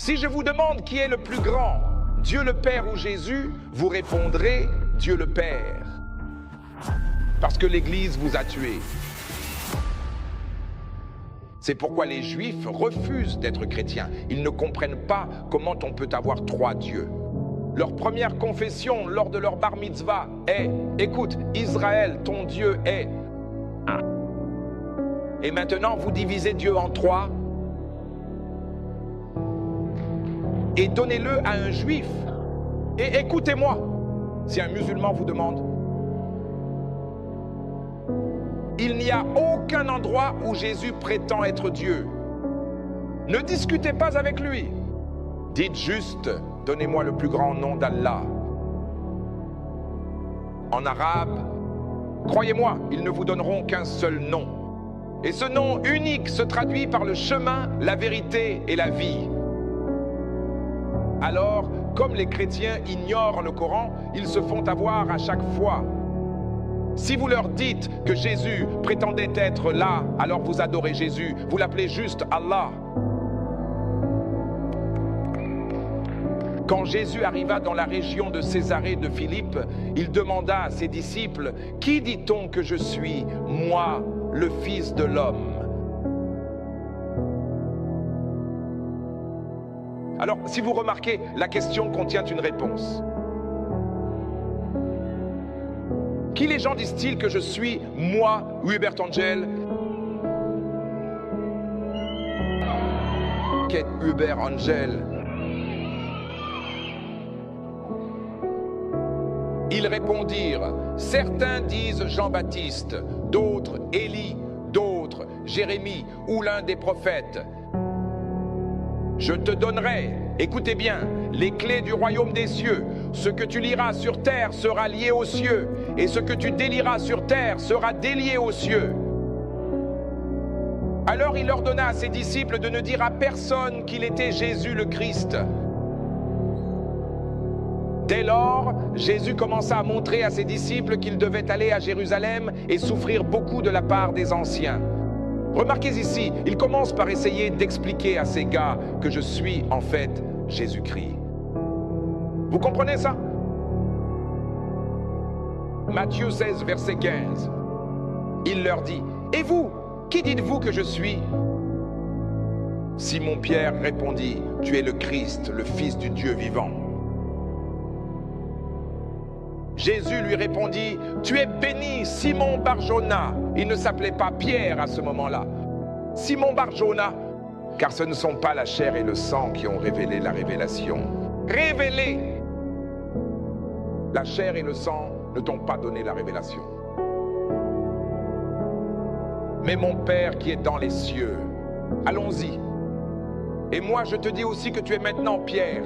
Si je vous demande qui est le plus grand, Dieu le Père ou Jésus, vous répondrez Dieu le Père. Parce que l'Église vous a tué. C'est pourquoi les Juifs refusent d'être chrétiens. Ils ne comprennent pas comment on peut avoir trois dieux. Leur première confession lors de leur bar mitzvah est « Écoute, Israël, ton Dieu est un. » Et maintenant, vous divisez Dieu en trois et donnez-le à un Juif. Et écoutez-moi, si un musulman vous demande, il n'y a aucun endroit où Jésus prétend être Dieu. Ne discutez pas avec lui. Dites juste, donnez-moi le plus grand nom d'Allah. En arabe, croyez-moi, ils ne vous donneront qu'un seul nom. Et ce nom unique se traduit par le chemin, la vérité et la vie. Alors, comme les chrétiens ignorent le Coran, ils se font avoir à chaque fois. Si vous leur dites que Jésus prétendait être là, alors vous adorez Jésus, vous l'appelez juste Allah. Quand Jésus arriva dans la région de Césarée de Philippe, il demanda à ses disciples, « Qui dit-on que je suis, moi, le Fils de l'homme ?» Alors, si vous remarquez, la question contient une réponse. Qui les gens disent-ils que je suis, moi, Hubert Angel? Qu'est Hubert Angel? Ils répondirent, certains disent Jean-Baptiste, d'autres Élie, d'autres Jérémie ou l'un des prophètes. Je te donnerai, écoutez bien, les clés du royaume des cieux. Ce que tu liras sur terre sera lié aux cieux, et ce que tu délieras sur terre sera délié aux cieux. Alors il ordonna à ses disciples de ne dire à personne qu'il était Jésus le Christ. Dès lors, Jésus commença à montrer à ses disciples qu'ils devaient aller à Jérusalem et souffrir beaucoup de la part des anciens. Remarquez ici, il commence par essayer d'expliquer à ces gars que je suis en fait Jésus-Christ. Vous comprenez ça? Matthieu 16, verset 15. Il leur dit, « Et vous, qui dites-vous que je suis ?» Simon-Pierre répondit, « Tu es le Christ, le Fils du Dieu vivant. » Jésus lui répondit, « Tu es béni, Simon Bar-Jona. » Il ne s'appelait pas Pierre à ce moment-là. Simon Bar-Jona, car ce ne sont pas la chair et le sang qui ont révélé la révélation. Révélé! La chair et le sang ne t'ont pas donné la révélation. Mais mon Père qui est dans les cieux, allons-y. Et moi je te dis aussi que tu es maintenant Pierre.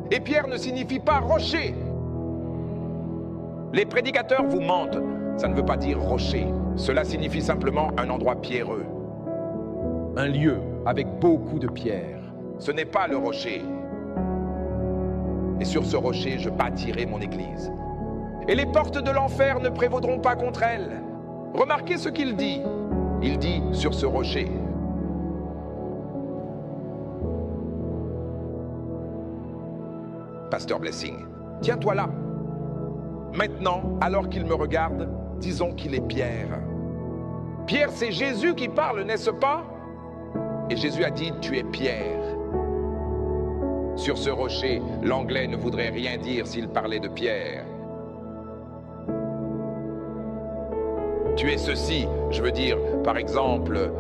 Et Pierre ne signifie pas rocher. Les prédicateurs vous mentent. Ça ne veut pas dire rocher. Cela signifie simplement un endroit pierreux. Un lieu avec beaucoup de pierres. Ce n'est pas le rocher. Et sur ce rocher, je bâtirai mon église. Et les portes de l'enfer ne prévaudront pas contre elle. Remarquez ce qu'il dit. Il dit sur ce rocher. Pasteur Blessing, tiens-toi là. Maintenant, alors qu'il me regarde, disons qu'il est Pierre. Pierre, c'est Jésus qui parle, n'est-ce pas? Et Jésus a dit, tu es Pierre. Sur ce rocher, l'anglais ne voudrait rien dire s'il parlait de Pierre. Tu es ceci, je veux dire, par exemple...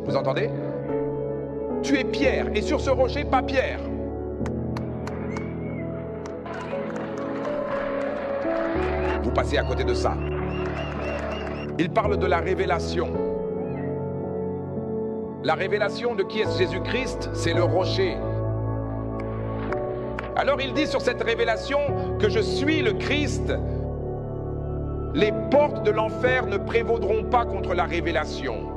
Vous entendez? Tu es Pierre, et sur ce rocher, pas Pierre. Vous passez à côté de ça. Il parle de la révélation. La révélation de qui est Jésus-Christ, c'est le rocher. Alors il dit sur cette révélation que je suis le Christ. Les portes de l'enfer ne prévaudront pas contre la révélation.